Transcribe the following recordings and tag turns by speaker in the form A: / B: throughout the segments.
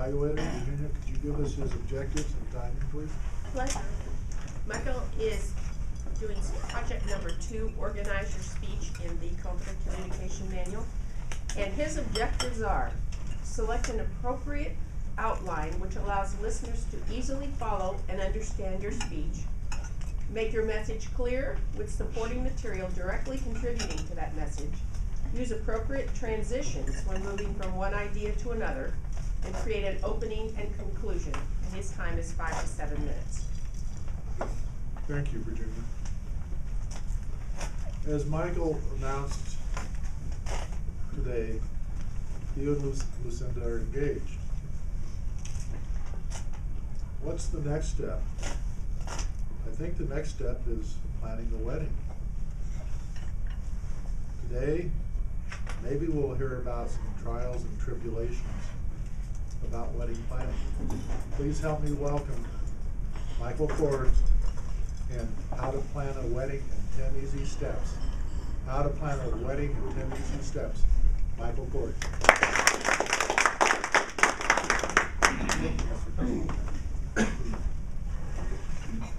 A: evaluator. Virginia, could you give us his objectives and timing, please?
B: Pleasure. Michael is doing project number 2, Organize Your Speech in the Conflict Communication Manual. And his objectives are: select an appropriate outline which allows listeners to easily follow and understand your speech. Make your message clear with supporting material directly contributing to that message. Use appropriate transitions when moving from one idea to another, and create an opening and conclusion. And his time is 5 to 7 minutes.
A: Thank you, Virginia. As Michael announced today, Theo and Lucinda are engaged. What's the next step? I think the next step is planning the wedding. Today, maybe we'll hear about some trials and tribulations about wedding planning. Please help me welcome Michael Chords and How to Plan a Wedding in 10 Easy Steps. How to Plan a Wedding in 10 Easy Steps. Michael Chords.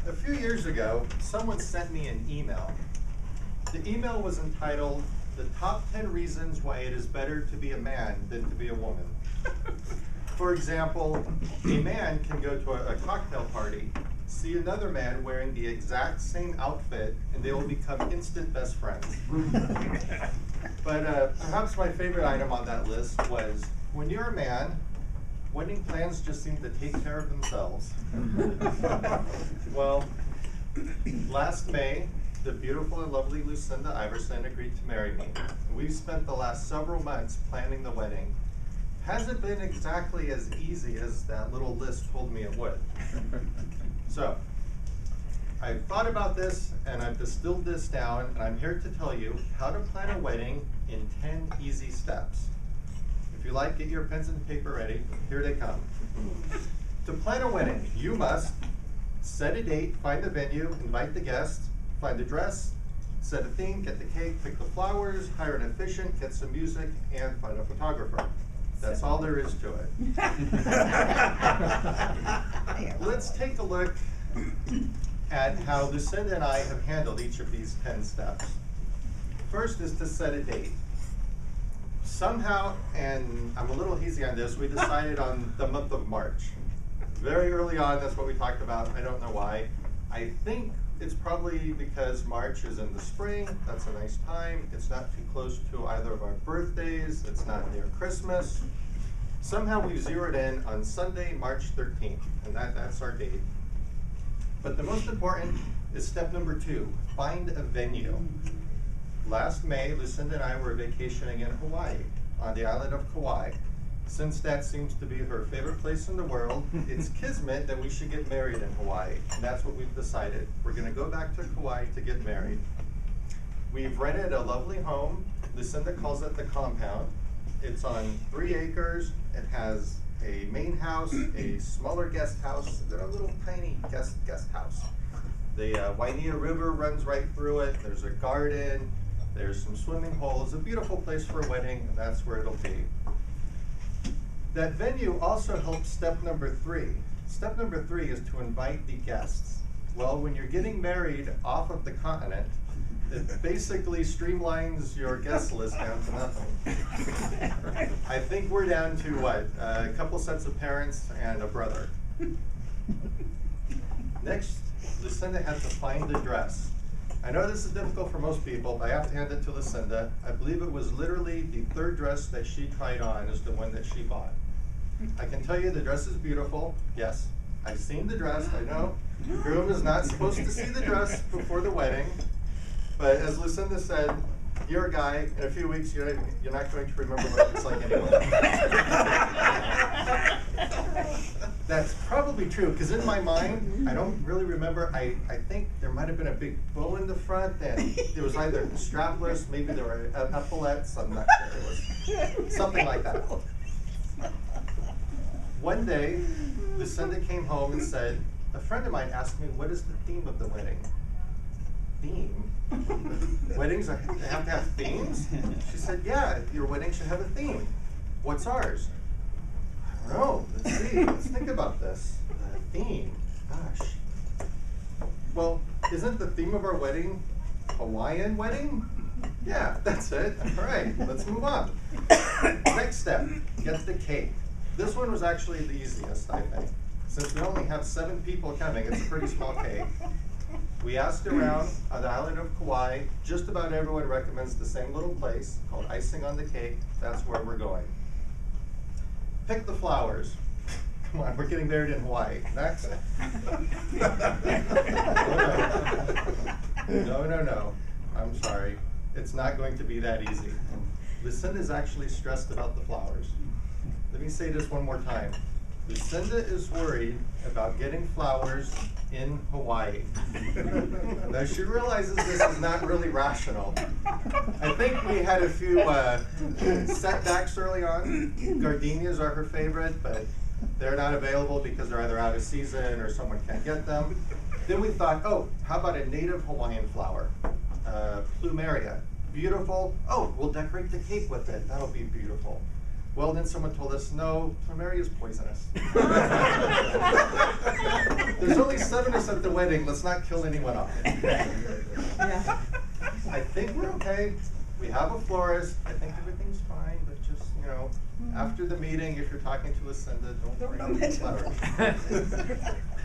C: A few years ago, someone sent me an email. The email was entitled, "The Top 10 Reasons Why It Is Better to Be a Man Than to Be a Woman." For example, a man can go to a cocktail party, see another man wearing the exact same outfit, and they will become instant best friends. But perhaps my favorite item on that list was, when you're a man, wedding plans just seem to take care of themselves. Well, last May, the beautiful and lovely Lucinda Iverson agreed to marry me. We've spent the last several months planning the wedding. Hasn't been exactly as easy as that little list told me it would. So, I've thought about this and I've distilled this down, and I'm here to tell you how to plan a wedding in 10 easy steps. If you like, get your pens and paper ready. Here they come. To plan a wedding, you must set a date, find the venue, invite the guests, find the dress, set a theme, get the cake, pick the flowers, hire an officiant, get some music, and find a photographer. That's all there is to it. Let's take a look at how Lucinda and I have handled each of these 10 steps. First is to set a date. Somehow, and I'm a little hazy on this, we decided on the month of March. Very early on, that's what we talked about. I don't know why. I think it's probably because March is in the spring. That's a nice time. It's not too close to either of our birthdays. It's not near Christmas. Somehow we zeroed in on Sunday, March 13th, and that's our date. But the most important is step number 2, find a venue. Last May, Lucinda and I were vacationing in Hawaii, on the island of Kauai. Since that seems to be her favorite place in the world, it's kismet that we should get married in Hawaii, and that's what we've decided. We're gonna go back to Kauai to get married. We've rented a lovely home. Lucinda calls it the compound. It's on 3 acres. It has a main house, a smaller guest house, and a little tiny guest house. The Wainea River runs right through it. There's a garden. There's some swimming holes. A beautiful place for a wedding, and that's where it'll be. That venue also helps step number 3. Step number 3 is to invite the guests. Well, when you're getting married off of the continent, it basically streamlines your guest list down to nothing. I think we're down to what? A couple sets of parents and a brother. Next, Lucinda had to find the dress. I know this is difficult for most people, but I have to hand it to Lucinda. I believe it was literally the 3rd dress that she tried on is the one that she bought. I can tell you the dress is beautiful. Yes, I've seen the dress, I know. The groom is not supposed to see the dress before the wedding. But as Lucinda said, you're a guy, in a few weeks you're not going to remember what it looks like anyway. That's probably true, because in my mind, I don't really remember. I think there might have been a big bow in the front, and it was either strapless, maybe there were epaulets, I'm not sure. It was something like that. One day, Lucinda came home and said, a friend of mine asked me, what is the theme of the wedding? Theme? Weddings have to have themes? She said, yeah, your wedding should have a theme. What's ours? I don't know, let's see. Hey, let's think about this. Theme, gosh. Well, isn't the theme of our wedding Hawaiian wedding? Yeah, that's it. All right, let's move on. Next step, get the cake. This one was actually the easiest, I think. Since we only have 7 people coming, it's a pretty small cake. We asked around on the island of Kauai. Just about everyone recommends the same little place called Icing on the Cake. That's where we're going. Pick the flowers. Come on, we're getting married in Hawaii. Next. No. I'm sorry. It's not going to be that easy. Lucinda's actually stressed about the flowers. Let me say this one more time. Lucinda is worried about getting flowers in Hawaii. Now she realizes this is not really rational. I think we had a few setbacks early on. Gardenias are her favorite, but they're not available because they're either out of season or someone can't get them. Then we thought, oh, how about a native Hawaiian flower? Plumeria. Beautiful. Oh, we'll decorate the cake with it. That'll be beautiful. Well, then someone told us, no, plumeria is poisonous. There's only 7 of us at the wedding. Let's not kill anyone off.
B: Yeah.
C: I think we're okay. We have a florist. I think everything's fine, but just, after the meeting, if you're talking to Lucinda, don't bring any flowers.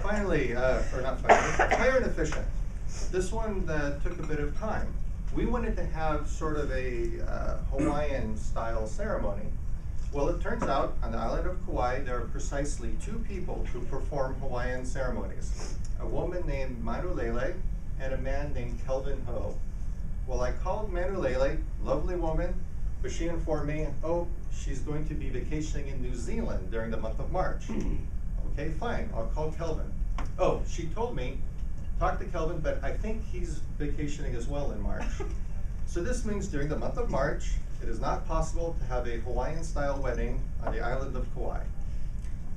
C: Finally, or not finally, hire an efficient. This one took a bit of time. We wanted to have sort of a Hawaiian style ceremony. Well, it turns out on the island of Kauai, there are precisely 2 people who perform Hawaiian ceremonies. A woman named Manulele and a man named Kelvin Ho. Well, I called Manulele, lovely woman, but she informed me, oh, she's going to be vacationing in New Zealand during the month of March. Okay, fine, I'll call Kelvin. Oh, she told me, talk to Kelvin, but I think he's vacationing as well in March. So this means during the month of March, it is not possible to have a Hawaiian-style wedding on the island of Kauai.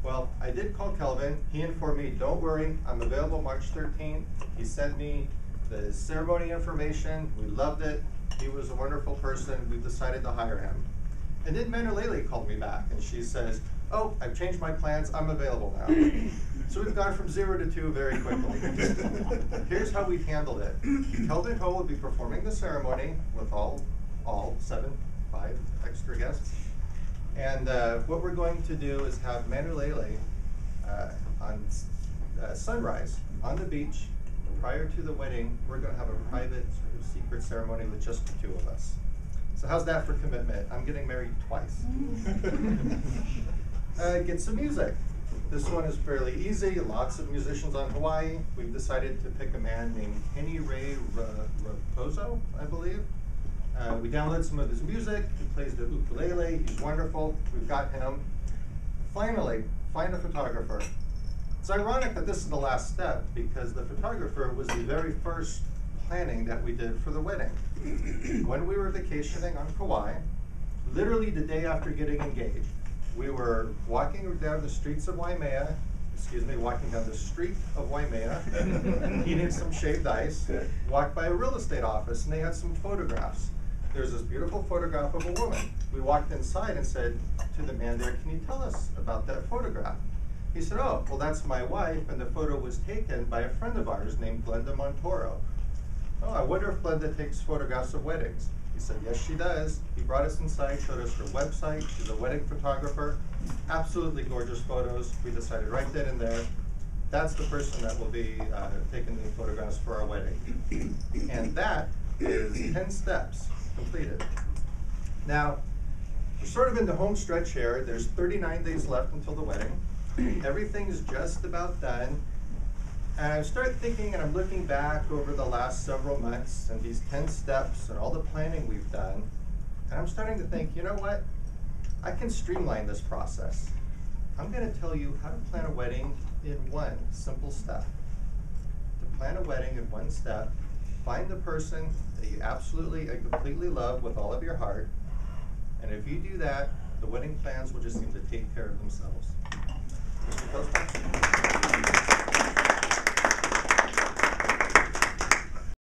C: Well, I did call Kelvin. He informed me, don't worry, I'm available March 13th. He sent me the ceremony information. We loved it. He was a wonderful person. We decided to hire him. And then Manulele called me back, and she says, oh, I've changed my plans. I'm available now. So we've gone from 0 to 2 very quickly. Here's how we've handled it. Kelvin Ho will be performing the ceremony with all 5 extra guests. And what we're going to do is have Manulele on sunrise on the beach. Prior to the wedding, we're going to have a private sort of secret ceremony with just the 2 of us. So how's that for commitment? I'm getting married twice. Get some music. This one is fairly easy. Lots of musicians on Hawaii. We've decided to pick a man named Kenny Ray Raposo, I believe. We downloaded some of his music. He plays the ukulele. He's wonderful. We've got him. Finally, find a photographer. It's ironic that this is the last step because the photographer was the very first planning that we did for the wedding. When we were vacationing on Kauai, literally the day after getting engaged, we were walking down the streets of Waimea, walking down the street of Waimea, eating some shaved ice, walked by a real estate office, and they had some photographs. There's this beautiful photograph of a woman. We walked inside and said to the man there, can you tell us about that photograph? He said, oh, well, that's my wife, and the photo was taken by a friend of ours named Glenda Montoro. Oh, I wonder if Glenda takes photographs of weddings. He said, yes, she does. He brought us inside, showed us her website. She's a wedding photographer. Absolutely gorgeous photos. We decided right then and there, that's the person that will be taking the photographs for our wedding. And that is 10 steps completed. Now, we're sort of in the home stretch here. There's 39 days left until the wedding. Everything's just about done. And I start thinking, and I'm looking back over the last several months and these 10 steps and all the planning we've done, and I'm starting to think, you know what? I can streamline this process. I'm going to tell you how to plan a wedding in one simple step. To plan a wedding in one step, find the person that you absolutely and completely love with all of your heart, and if you do that, the wedding plans will just seem to take care of themselves. Mr. Postman?